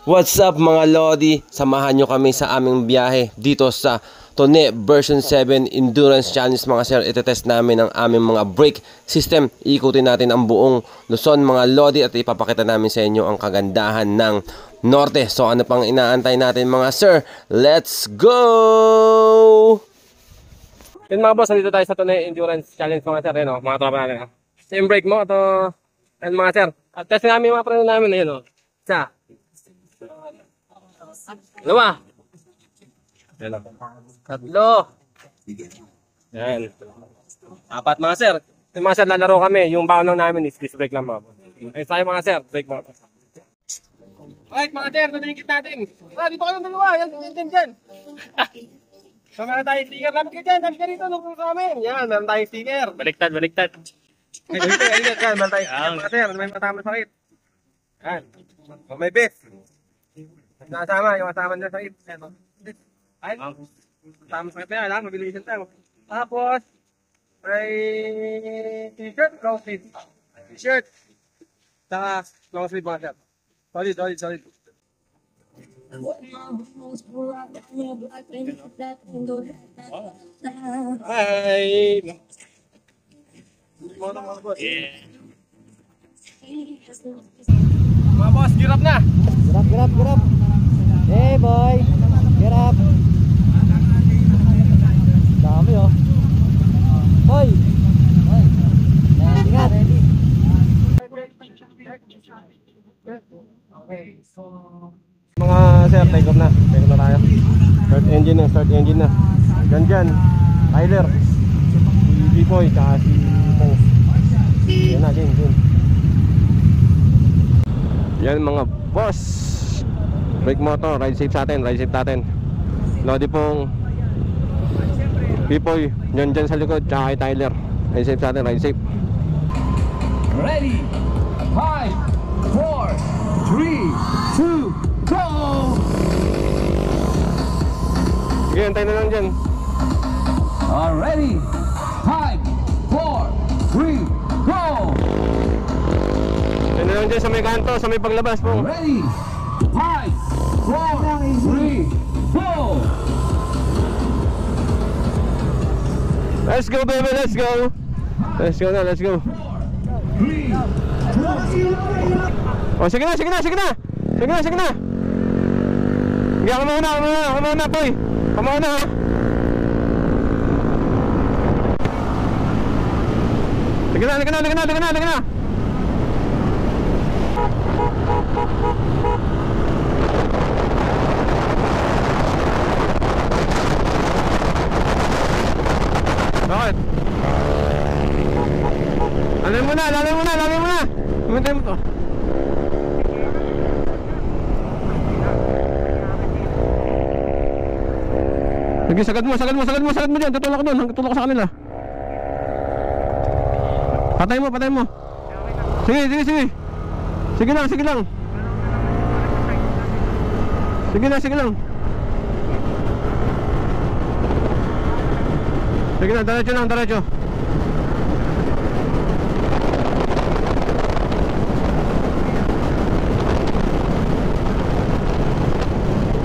What's up mga Lodi? Samahan nyo kami sa aming biyahe dito sa Tone version 7 Endurance Challenge mga sir. Itetest namin ang aming mga brake system. Iikutin natin ang buong Luzon mga Lodi at ipapakita namin sa inyo ang kagandahan ng Norte. So ano pang inaantay natin mga sir? Let's go! Yun mga boss, nandito tayo sa Tone Endurance Challenge mga sir. Yun, mga tropa natin. Same brake mo ito. Yan mga sir. At test namin yung mga preno namin. Ayun, isa. Dalawa. Tatlo. Yan. Apat mga sir. Yung mga sir, lalaro kami. Yung baon lang namin is disc brake lang mga boss. Ayun tayo mga sir. Brake mga boss. Alright mga sir, nalingkit natin. Dito kayo dalawa. Yan, dyan. So meron tayong sticker. Lapit ka dyan. Lapit ka rito. Lugong sa amin. Yan, meron tayong sticker. Baliktad. Ay, yan, meron tayong sticker mga sir. May matama sakit. Yan. May best. Nasama, yung kasama nila sa it. Ay, kasama sa kanya, alam, mabilisan tayo. Tapos, may t-shirt, long sleeve. T-shirt, saka long sleeve mga sir. Solid. Ay! Mga boss, girap na! Gerap. Hey boy, gerap. Dami oh. Hoy. Ingat. Mga sir, take off na. Take off na tayo. Start engine na. Dyan. Tyler. Si Bipoy, tsaka si Pong. Yan na, din. Yan mga boss. Brake motor, ride safe natin. Lodi pong Bipoy, dyan sa likod, tsaka kay Tyler. Ride safe natin, ride safe. Ready, 5, 4, 3, 2, go! Sige, antay na lang dyan. Ready, 5, 4, 3, go! Antay na lang dyan sa may kanto, sa may paglabas po. Ready, 5, 4, 3, go! Let's go baby, let's go. Let's go. Oh, sige na. Sige na. Hindi ako muna, boy. Come on na. Sige na. Bakit? Lalay mo na. Hintay mo to. Sige, sagad mo dyan. Tutulak ko doon. Tutulak ko sa kanila. Patay mo. Sige. Sige lang. Sige lang. Sige na, diretso.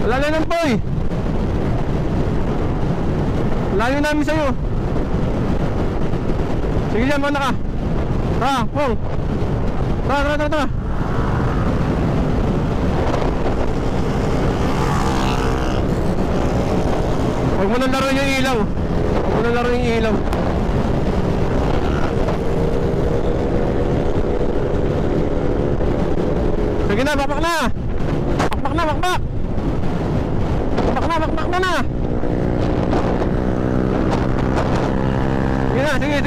Lalim ng boy. Layo namin sa'yo. Sige dyan, mana ka. Pong. Tara. Huwag mo nang laro yung ilaw. Sige na, bakbak na. Bakbak na. Sige.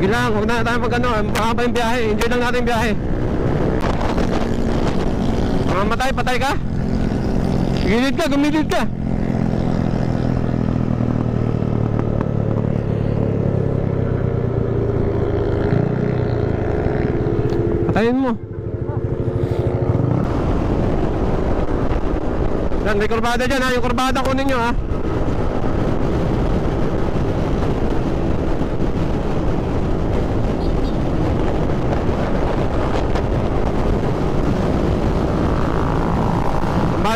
Sige lang, huwag na tayo mag-ano. Mahaba yung biyahe, enjoy lang natin yung biyahe. Patay ka? Gumilid ka. Patayin mo. Yan, may kurbada dyan ha. Yung kurbada kunin nyo ha.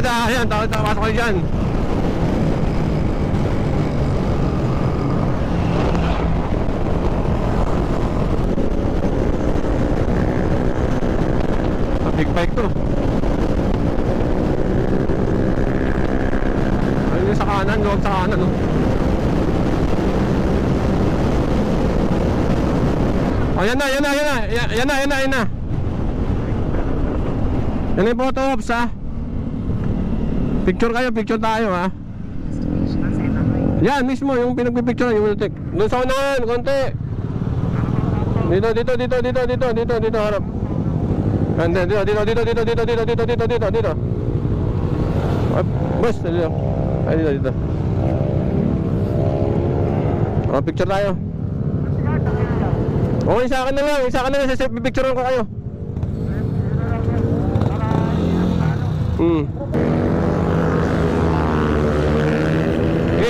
Kurbada, ayan, takot na pasok kayo dyan. Big bike to. Ayun yung sa kanan, luwag sa kanan, no? Oh, yan na. Yan na yung photo ops, ha? Picture tayo, ha? Yan, mismo, yung pinagpipicture, yung Wiltec. Doon sa unahan, konti. Dito, harap. Dito. Bus, dito. Ay, dito. Oh, picture tayo. Okay, sa akin na lang. Pipicturean ko kayo.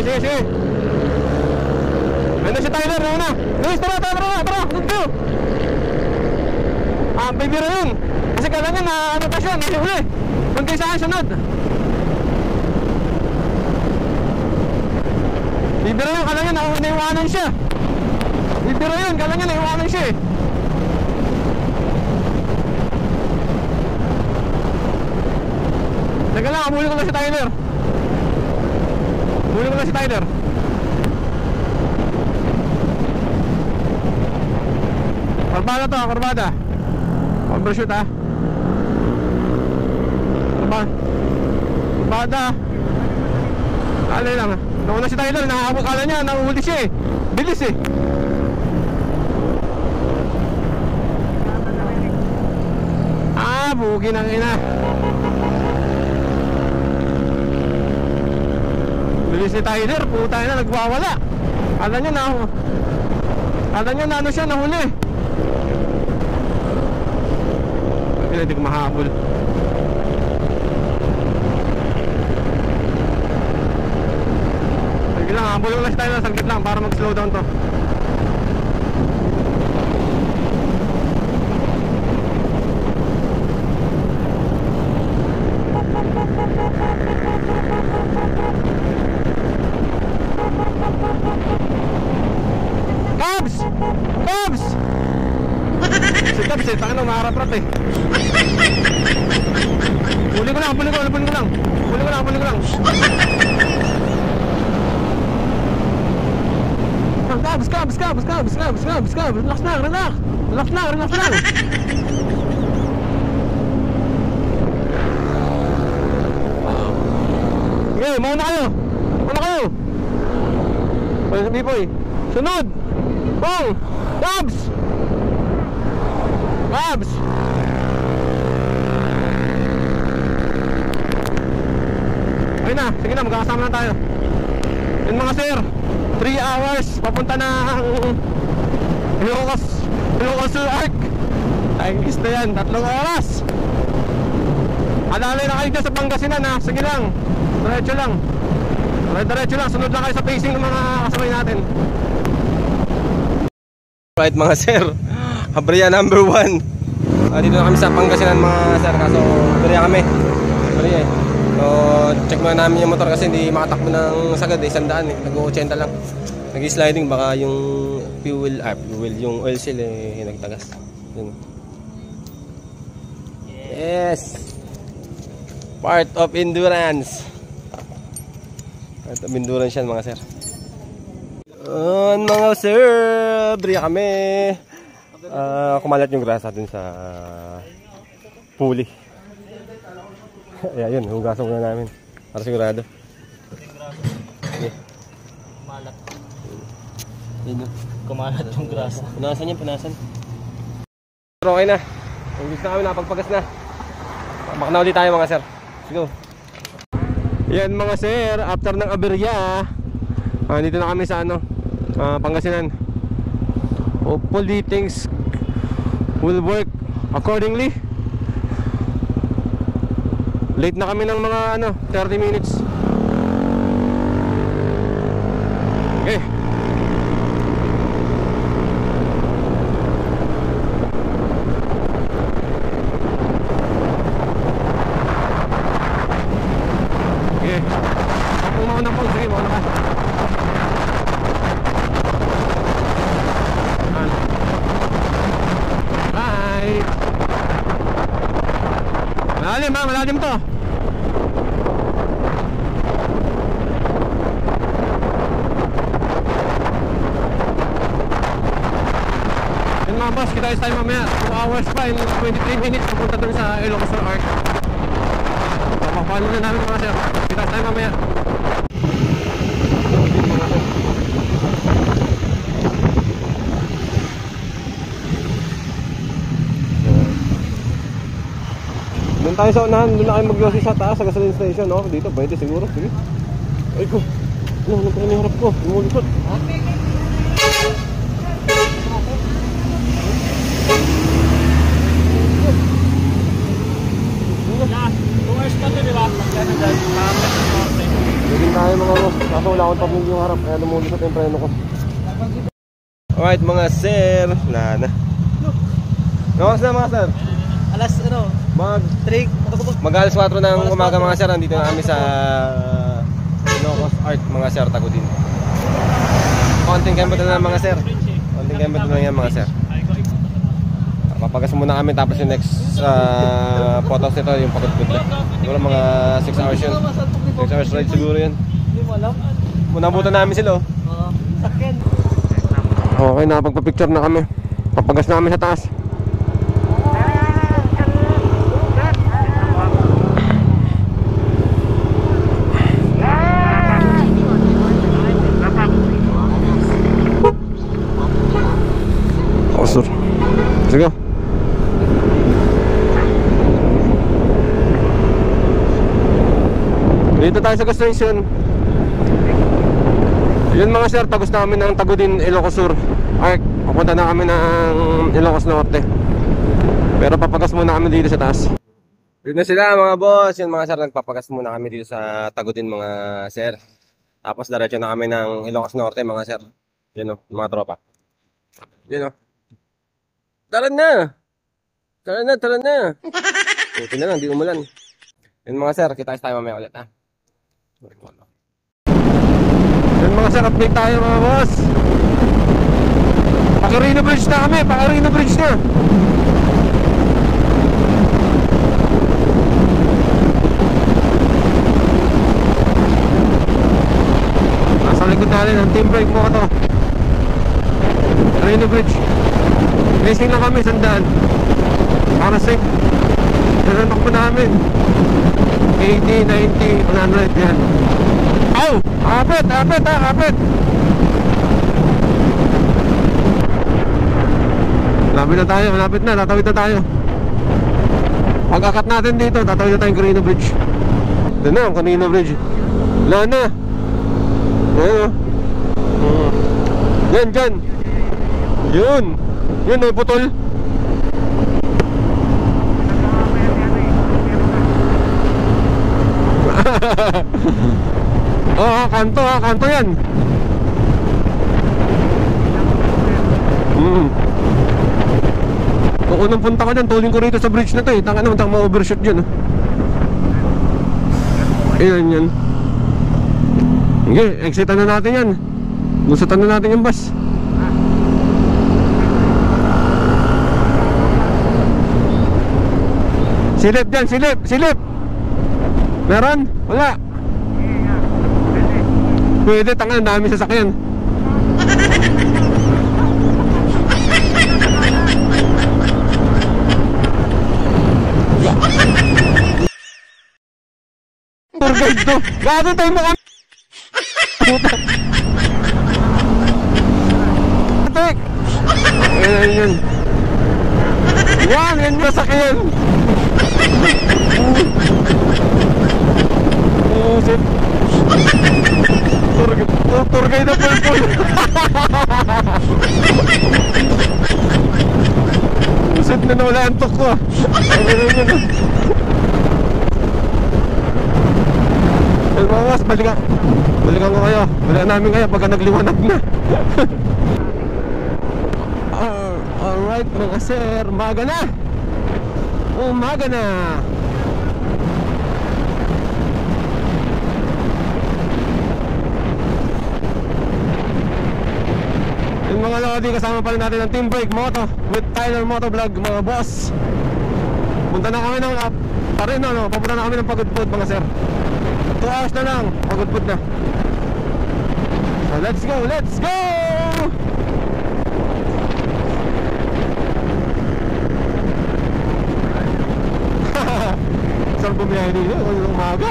Sige. Ano si Tyler, na? Luis, tara. Let's go. Bibiro yun. Kasi kala niya na ano pa siya, nahuli. Huwag kayo sa akin, sunod. Bibiro yun, kala niya naiwanan siya. Teka lang, huli ko lang si Tyler. Kurbada. Overshoot, ha. Kurbada. Alay lang. Nauna si Tyler, nakakakala niya, nahuhuli siya eh. Bilis eh. Bugi ng ina. Bilis ni Tyler, puta na, nagwawala. Kala niya na ano siya, nahuli. Hindi ko mahabol. Sige lang, habol lang si Tyler, saglit lang para mag-slow down to. Cubs! Si Cubs eh, tangan na maharap-rap eh. Huli ko lang. Cubs! Relax lang. Okay, mauna kayo. Biboy, sunod. Bong! Cubs! Ayun na, sige na, magkakasama na tayo. Yun mga sir, 3 hours papunta ng Ilocos Sur Arc. Tangis na yan, 3 oras. Alalay na kayo dyan sa Pangasinan, ha. Sige lang, diretso lang. Sunod lang kayo sa pacing ng mga kasabay natin. Right mga sir, Abriya number 1. Dito na kami sa Pangasinan mga sir, kaso Abriya kami. So check muna namin yung motor kasi hindi makatakbo ng sagad eh, 100 eh, nag-80 lang. Nag-sliding, baka yung fuel, yung oil seal eh, nagtagas. Yun. Yes! Part of endurance yan mga sir. Mga sir, Abriya kami. Kumalat yung grasa dun sa pulley. Ayan, hugasan ko na namin para sigurado. Okay. Kumalat yung grasa. Punasan. Pero okay na. Ang gusto na kami, napagpagas na. Baka na ulit tayo mga sir. Let's go. Yan mga sir, after ng Abriya, dito na kami sa Pangasinan. Hopefully things will work accordingly. Late na kami ng mga 30 minutes. Okay. Malalim ha, malalim to. Yun mga boss, kita tayo mamaya 2 hours pa in 23 minutes pupunta dun sa Ilocos Sur Arc. Papapaano na namin mga sir. Kita tayo mamaya. Doon tayo sa unahan, doon na kayo mag-yosi sa taas, sa gasoline station, no? Dito, 20 siguro, sige. Ay ko, ano pa yung harap ko, umulikot. Lagin tayo mga boss, kaso wala akong tabing yung harap, kaya lumulikot yung preno ko. Alright mga sir, wala na. Nakas na mga sir? Alas ano? Mag-alas 4 ng umaga mga sir, nandito na kami sa Ilocos Arc mga sir, Tagudin. Konting kembot na lang mga sir. Konting kembot na lang yan mga sir. Papagas muna kami tapos yung next photos nito yung pagod-good na. Siguro mga 6 hours yun. 6 hours ride siguro yun. Hindi mo alam. Munabutan namin sila Sakyan. Okay, nakapagpa-picture na kami. Papagas na kami sa taas. Osur. Sige. Dito tayo sa gas station. Yun mga sir, tagos na kami ng Tagudin, Ilocos Sur Arc. Papunta na kami ng Ilocos Norte. Pero papagas muna kami dito sa taas. Yun na sila mga boss. Yun mga sir, nagpapagas muna kami dito sa Tagudin mga sir. Tapos diretso na kami ng Ilocos Norte mga sir. Yun o, mga tropa. Yun o. Tara na! Tara na, tara na! Buti na lang, di umulan. Yun mga sir, kita tayo mamaya ulit ha. Yun mga sir, update tayo mga boss. Pacarino Bridge na kami, Pacarino Bridge na. Nasa likod natin ang team brake mo ito. Pacarino Bridge. Racing lang kami, sandaan. Para safe. Naranok po namin 80, 90, 100 yan. Aw! Kapit! Kapit ha! Kapit! Malapit na tayo, malapit na, tatawid na tayo. Pag-akat natin dito, tatawid na tayong Carino Bridge. Ito na, ang Carino Bridge. Wala na. Ayan o. Yan, dyan. Yun. Yun, may putol. Oo, kanto ha, kanto yan. Kung unang punta ko dyan, tuling ko rito sa bridge na to eh. Tanga naman, tanga ma-overshoot dyan oh. Ayan yan. Okay, exitan na natin yan. Lusutan na natin yung bus. Silip dyan, silip, silip. Meron? Wala. Pwede, tanga, dami sasakyan. Tour guide to. Gato tayo mo kami. Tek. Ayan yun. Yan, yan yung sasakyan. Oh, shit. Tour guide na pulpul. Shit, na nawala ang tok ko. Mas balikan ko kayo. Balikan namin kayo pagka nagliwanag na. Alright mga sir, umaga na. Umaga na. Yung mga lodi, kasama pa rin natin ng Team Brake Moto with Tyler Motovlog mga boss. Punta na kami ng pa rin, no? Papunta na kami ng Pagudpud, mga sir. 2 hours na lang, Pagudpud na. So let's go, let's go! Saan bumiyahe nila? Umaga.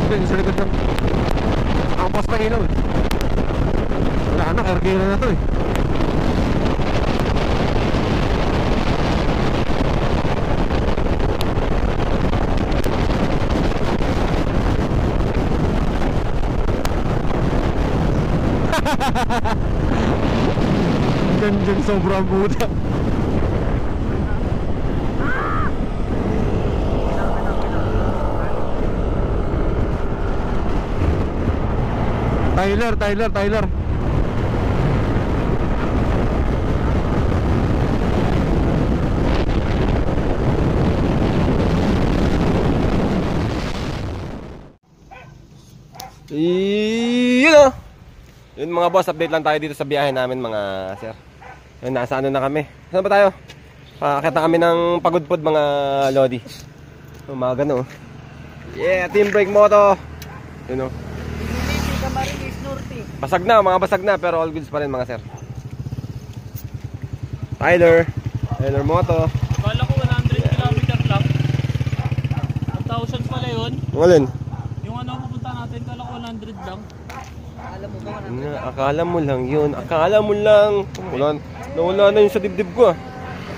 Sa likod ng ang post pa ilaw eh. Wala na, aircare na to eh. Ganyan sobrang buta. Tyler. Yun mga boss, update lang tayo dito sa biyahe namin mga sir. Yun, nasa ano na kami. Saan ba tayo? Paakit na kami ng Pagudpud mga lodi. Umaga no. Yeah, team brake moto. Yun o. Basag na, mga basag na, pero all goods pa rin mga sir. Tyler moto. Kala ko 100 kilometer lang. 1,000 pala yun. Walin. Yung ano pupunta natin, kala ko 100 lang. Alam mo ba 100? Akala mo lang yun. Akala mo lang. Nawala na yun sa dibdib ko.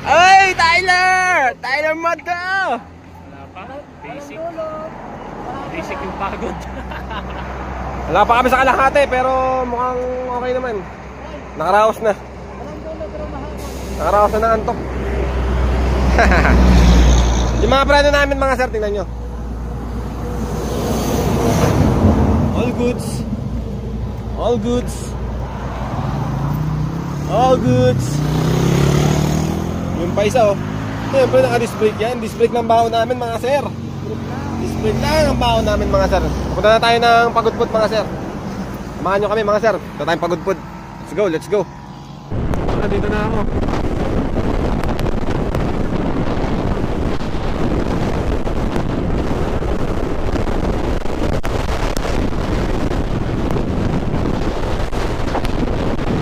Ay, Tyler moto. Wala pa? Basic yung pagod. Wala pa kami sa kalahati, pero mukhang okay naman. Nakaraos na. Nakaraos na ng antok. Yung mga preno namin mga sir, tingnan nyo. All goods. All goods. All goods. Yung pa isa oh. Siyempre naka-disc brake yan. Disc brake ng baho namin mga sir. Disc brake lang ang baho namin mga sir. Punta na tayo ng Pagudpud mga sir. Samahan nyo kami mga sir. Punta tayong Pagudpud. Let's go. Dito na ako.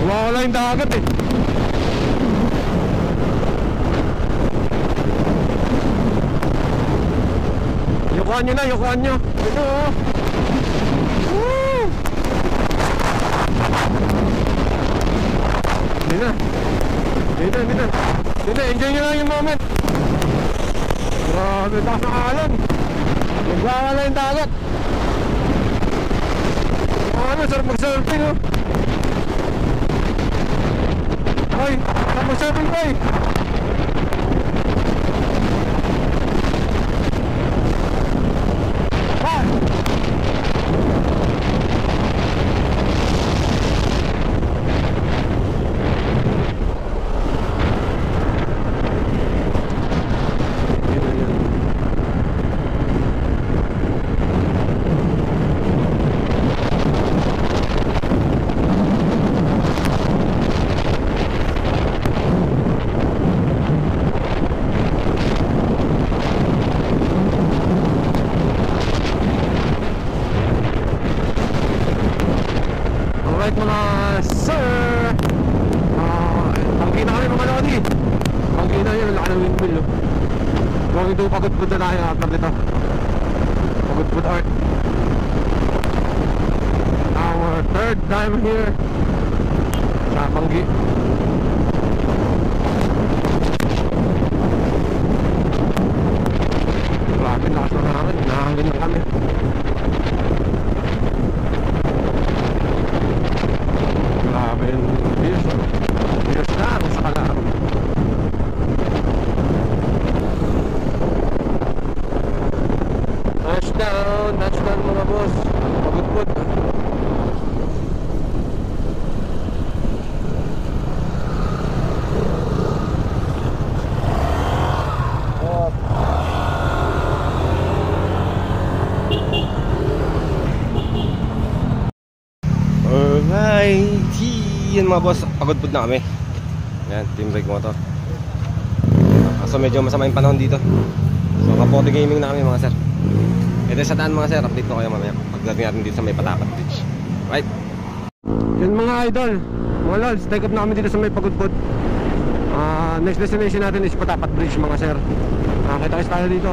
Wala yung dagat eh. Yukuhan nyo na, yukuhan nyo. Ito oh. Woo! Hindi na, enjoy nyo lang yung moment. Grabe, taas ng alon. Nagwawala yung dagat. Ano, sarap mag-surfing oh. Ay, sarap mag-surfing ko eh. Mga sir, pangki na kami mga lodi. Pangki na yun, laki ng windmill oh. Going to Pagudpud na tayo after dito. Pagudpud Art. Our third time here sa Pangki. Grabe, lakas na namin. Nahangin na kami. Grabe yung views oh. Views lang sa kalam. Touchdown mga boss. Pagudpud. Alright, yan mga boss, Pagudpud na kami. Yan, team brake mo to. Kaso medyo masama yung panahon dito. So kapote gaming na kami mga sir. Ito sa daan mga sir, update ko kayo mamaya pagdating natin dito sa may Patapat Bridge. Right? Yun mga idol, mga lods, take up na kami dito sa may Pagudpud. Next destination natin is Patapat Bridge mga sir. Kita tayo dito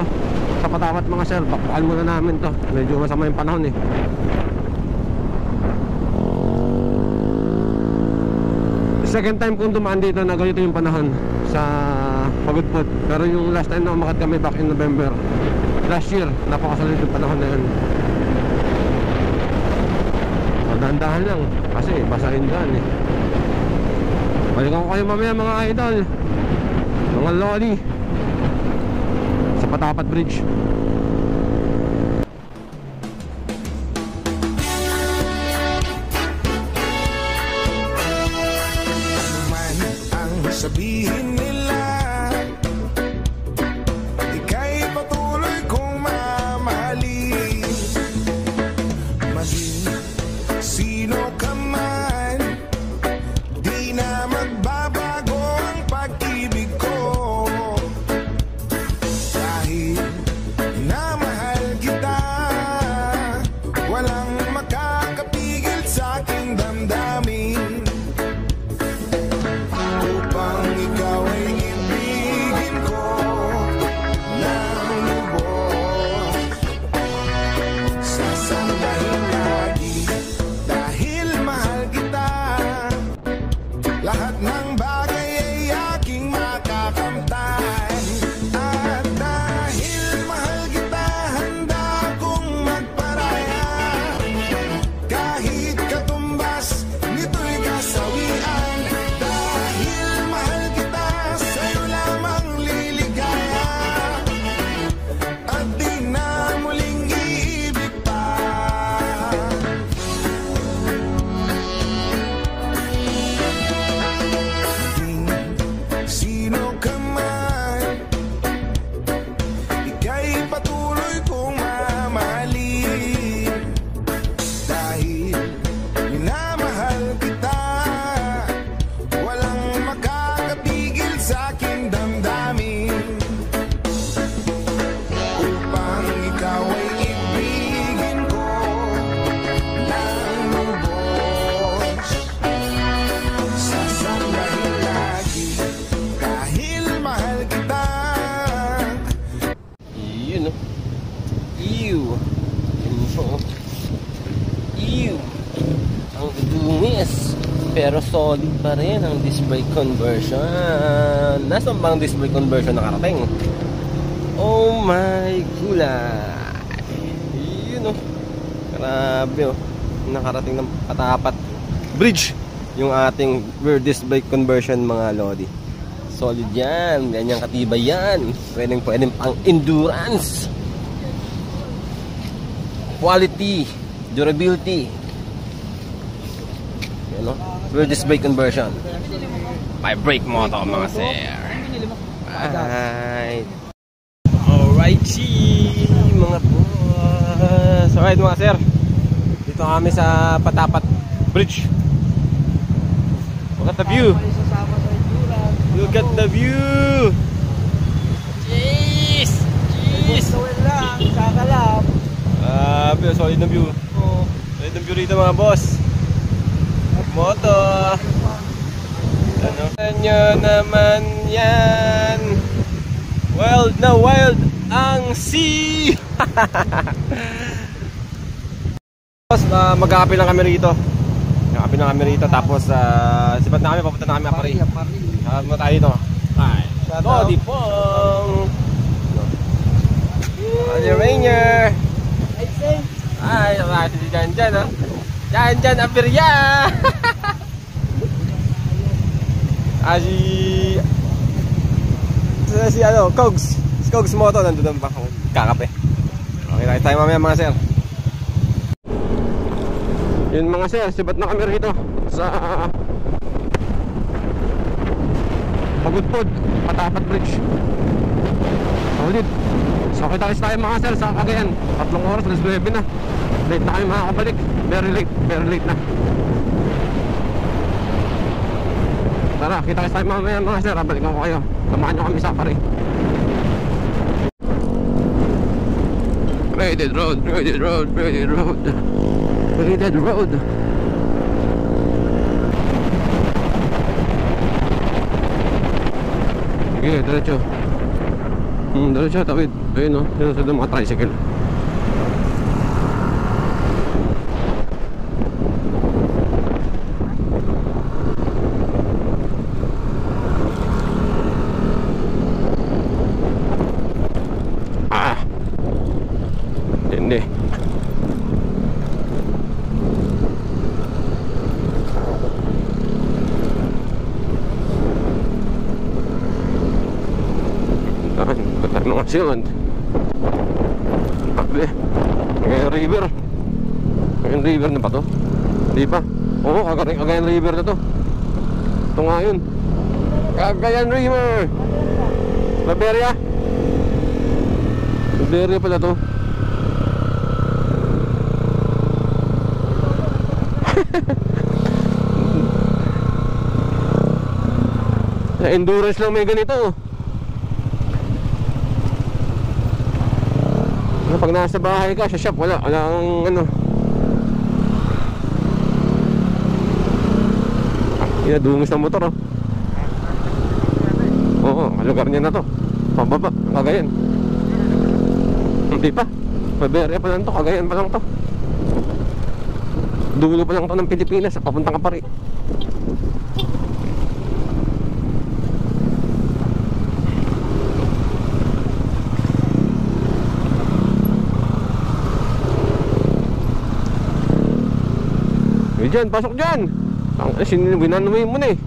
sa Patapat mga sir. Bakbakan muna namin to, medyo masama yung panahon eh. Second time kong dumaan dito na ganito yung panahon sa Pagudpud. Pero yung last time na umakyat kami back in November last year, napakasalit yung panahon na yun. Dahan-dahan lang kasi basahin daan eh. Balikan ko kayo mamaya mga idol, mga lodi, sa Patapat Bridge. Sabihin nila, ika'y patuloy kong mamahalin. Maging sino ka man, di na magbabago ang pag-ibig ko. Dahil minamahal kita, walang makakapigil sa aking damdamin. Ikaw ay ibigin ko ng lubos, sasambahin lagi dahil mahal kita. Lahat ng bagay ay aking makakamtan. At dahil mahal kita, handa kong magparaya. Kahit katumbas, nito'y kasawian. Pero solid pa rin ang disc brake conversion. Nasaan bang disc brake conversion nakarating? Oh my gulay. Yun oh. Grabe oh. Nakarating ng Patapat Bridge yung ating rear disc brake conversion mga lodi. Solid yan. Ganyang katibay yan. Pwedeng pang endurance. Quality. Durability. Yan oh. Rear disc brake conversion by brake motor mga sir. Alright. Alrighty mga boss. Alright mga sir, dito kami sa Patapat Bridge. Look at the view. Look at the view. Jeez. Jeez. Solid na view. Solid na view rito mga boss. Moto. Ano? Nyo naman yan. Wild na wild ang sea. Mag-aapi lang kami rito. Mag-aapi lang kami rito. Tapos sipat na kami. Papunta na kami Apari. Ano tayo dito? Ay. Lodi Pong. Lodi Rainier. Ay, nakakasi si Jan ha. Jan Apirya. Si ano, Cogs Moto nandun pa kakape. Okay, tayo mamaya mga sir. Yun mga sir, sibat na kami rito sa Pagudpud, Patapat Bridge. Solid. So kita tayo mga sir sa Cagayan. 3 oras, alas 9 na. Late na kami makakabalik. Very late na. Tara, kita tayo mamaya mga sir. Balikan ko kayo. Samahan nyo kami sa Apari. Rated road, rated road, rated road. Rated road. Sige, diretso. Diretso, tawid. Ayun o, yun sa mga tricycle. Hindi. Ano nga siya? Cagayan River. Cagayan River na ba to? Hindi pa. Oo, Cagayan River na to. Ito nga yun. Cagayan River. Liberia. Liberia pala to. Sa endurance lang may ganito. Pag nasa bahay ka, sa shop, wala ang ano. Inadungis ng motor, oh. Oo, lugar niya na to. Pababa, Cagayan. Hindi pa. Liberia pa lang to, Cagayan pa lang to. Dulo pa lang to ng Pilipinas, papuntang Kapari. Diyan, pasok dyan. Binanumay mo na eh.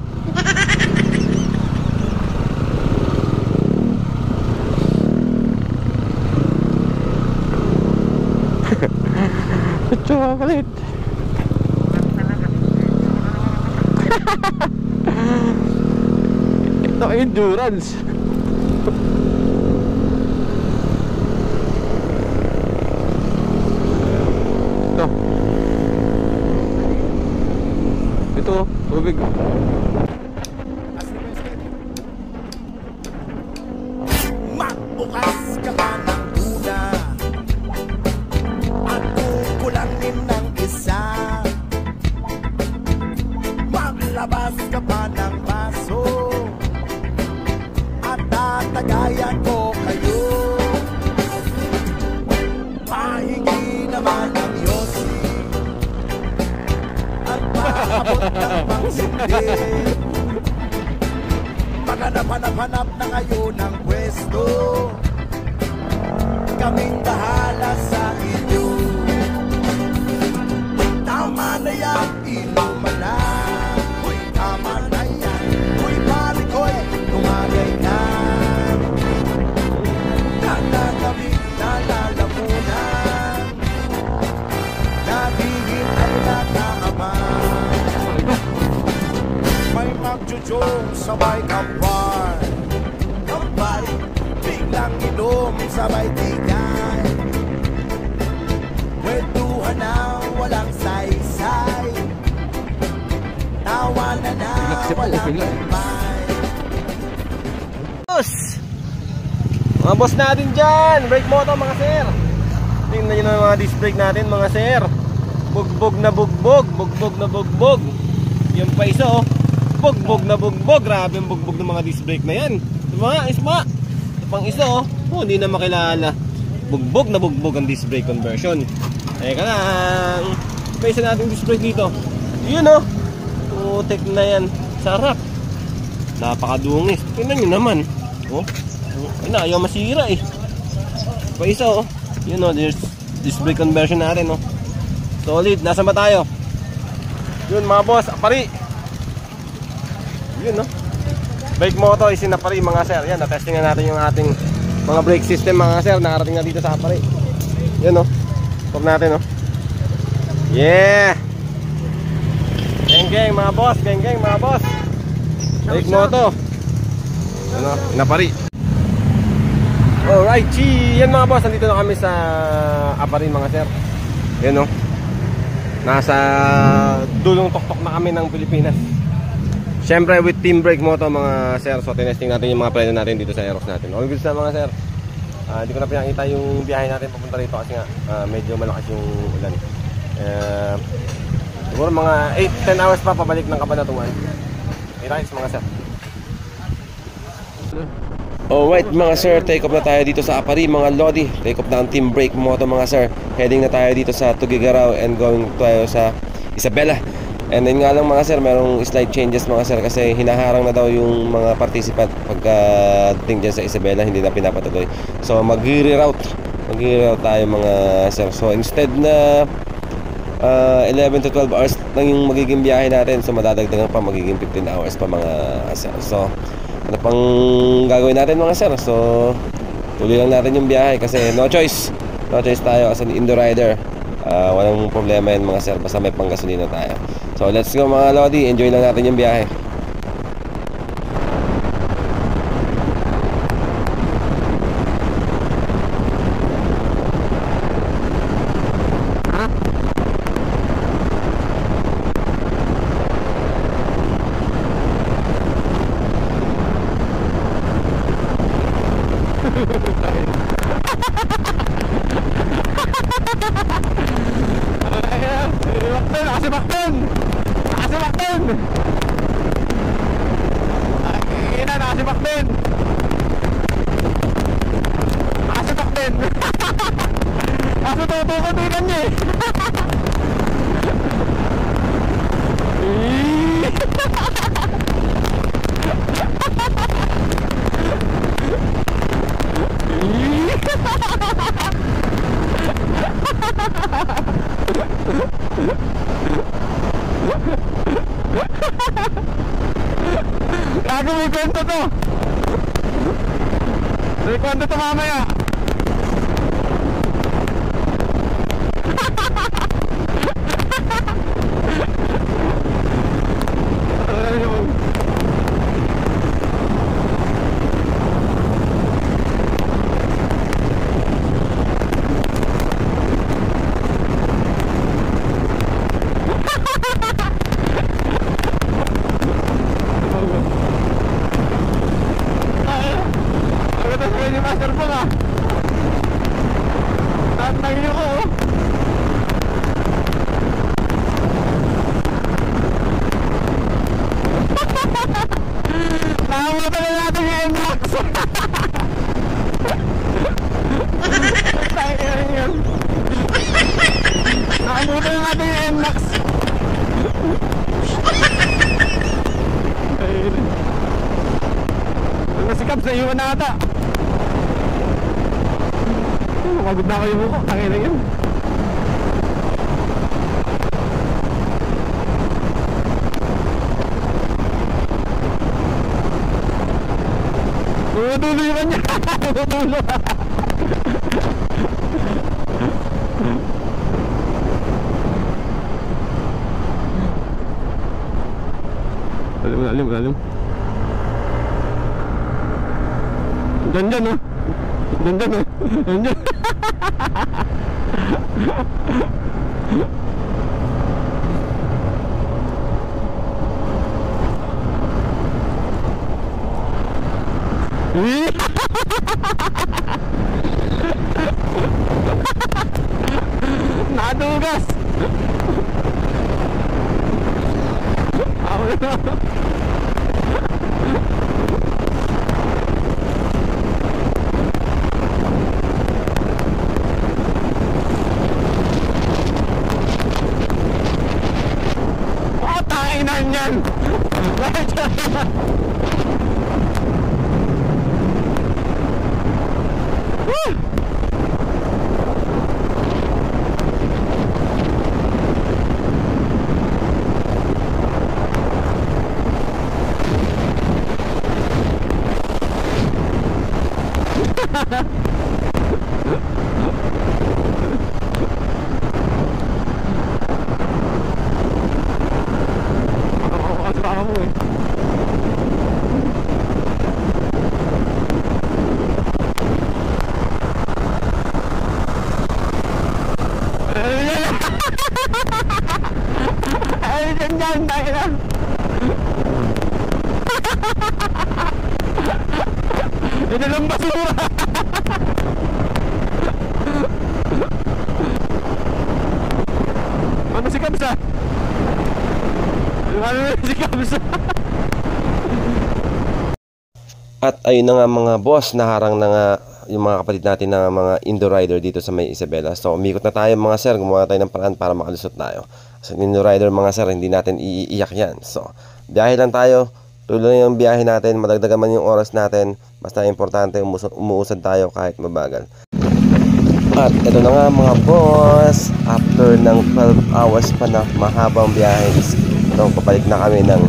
Chocolate. Ito endurance. Ito, tubig. Magbukas ka pa ng tuna at kukulangin ng isa. Maglabas ka pa ng baso at tatagayan ko kayo. Pahingi naman ang yosi at paabot ng pangsindi. Paghanap-hanap na ngayon ng pwesto, kaming bahala sa inyo. Tama na yan, inuman na. Uy, tama na yan. Uy, pare ko'y tumagay na. Natatamig na lalamunan, naghihintay na kaaman. May magjujong sabay kampar, kampar, biglang inom sabay tigay. Kwentuhan na walang saysay, tawanan na walang gabay. Boss! Mga boss natin dyan! Brake moto mga sir! Tingnan nyo na mga disc brake natin mga sir. Bugbog na bugbog, bugbog na bugbog. Yung pa isa oh, bugbog na bugbog. Grabe yung bugbog ng mga disc brake na yan. Isma! Pang isa oh, hindi na makilala. Bugbog na bugbog ang disc brake conversion. Teka lang, may isa natin disc brake dito. Yun oh, putek na yan. Sarap. Napakadungis. Tingnan nyo naman. Oh, ayaw masira eh. Pa isa oh, yun oh, disc brake conversion natin oh. Solid, nasa ba tayo? Yun mga boss, Apari. Yun no, brake moto is in Apari mga sir. Yan, na-testing na natin yung ating mga brake system mga sir. Nakarating na dito sa Apari. Yun no, stop natin no. Yeah. Geng mga boss, geng mga boss. Brake moto ano, in Apari. Alright, yan mga boss, nandito na kami sa Apari mga sir. Yan no, nasa dulong tuktok na kami ng Pilipinas. Siyempre with team brake moto mga sir. So tinesting natin yung mga preno natin dito sa Aerox natin. All good sa mga sir. Hindi ko na pinakita yung biyahe natin papunta rito kasi nga medyo malakas yung ulan. Siguro mga 8-10 hours pa pabalik ng Cabanatuan. Thanks mga sir. Alright mga sir, take off na tayo dito sa Apari mga Lodi. Take off na ang team brake moto mga sir. Heading na tayo dito sa Tugigaraw and going tayo sa Isabela. And then nga lang mga sir, merong slight changes mga sir kasi hinaharang na daw yung mga participant pagdating dyan sa Isabela, hindi na pinapatuloy. So mag-reroute tayo mga sir. So instead na 11 to 12 hours lang yung magiging biyahe natin, so madadagdagan pa, magiging 15 hours pa mga sir. So ano pang gagawin natin mga sir? So tuloy lang natin yung biyahe kasi no choice tayo as an indoor rider. Walang problema yun mga sir, basta may panggasolina tayo. So let's go mga Lodi, enjoy lang natin yung biyahe. Gago, may kwento to. May kwento to mamaya. Master po nga. Tatangin ko. Nakamutan na natin yung NMAX. Nakamutan na natin yung NMAX. Si Cabs na iwan na ata. Pagod na kayo mo ko, tangin na yun. Tutuloy ka niya. Tutuloy. Lalim. Dyan oh. Dyan. Nadugas. Tainan yan. Ay, dyan, tayo na. Ito lang basura. At ayun na nga mga boss, naharang na nga yung mga kapatid natin na mga indoor rider dito sa may Isabela. So umikot na tayo mga sir, gumawa tayo ng paraan para makalusot tayo. Sa indoor rider mga sir, hindi natin iiyak yan. So biyahe lang tayo, tuloy yung biyahe natin, madagdagan man yung oras natin. Basta importante umuusad tayo kahit mabagal. At ito na nga mga boss, after ng 12 hours pa na mahabang biyahe, ito, papalik na kami ng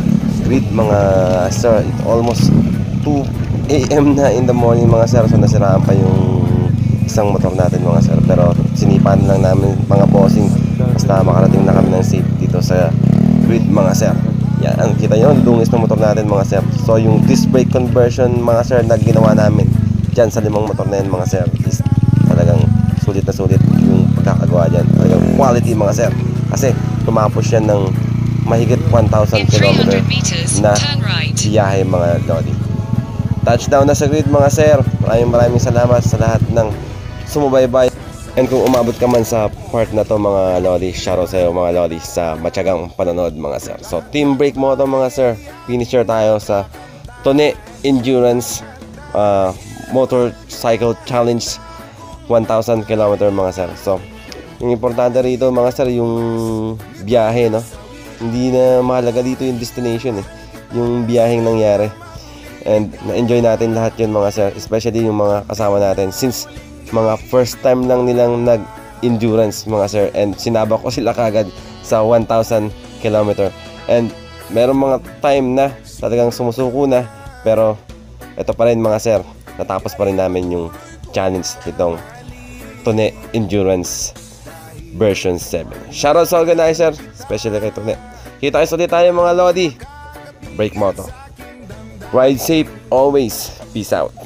grid mga sir. It's almost 2 AM na in the morning mga sir. So nasiraan pa yung isang motor natin mga sir, pero sinipan lang namin mga bossing basta makarating na kami ng safe dito sa grid mga sir. Yan, kita nyo, dungis ng motor natin mga sir. So yung disc brake conversion mga sir na ginawa namin dyan sa 5 motor na yan mga sir is talagang sulit na sulit yung pagkakagawa dyan. Talagang quality mga sir, kasi tumapos yan ng mahigit 1,000 km na biyahe mga lodi. Touchdown na sa grid mga sir. Maraming salamat sa lahat ng sumubaybay. And kung umabot ka man sa part na to mga lodi, shoutout sa iyo mga lodi sa matyagang panonood mga sir. So team brake moto mga sir, finisher tayo sa Tone Endurance Motorcycle Challenge 1,000 km mga sir. So yung importante rito mga sir, yung biyahe, no? Hindi na mahalaga dito yung destination yung biyaheng nangyari. And na-enjoy natin lahat yun mga sir, especially yung mga kasama natin since mga first time lang nilang nag-endurance mga sir, and sinaba ko sila kagad sa 1,000 km. And meron mga time na talagang sumusuko na, pero ito pa rin mga sir, natapos pa rin namin yung challenge nitong Tone Endurance version 7. Shoutout sa organizer, especially kay Tone. Kita ulit tayo mga lodi. Brake moto. Ride safe always. Peace out.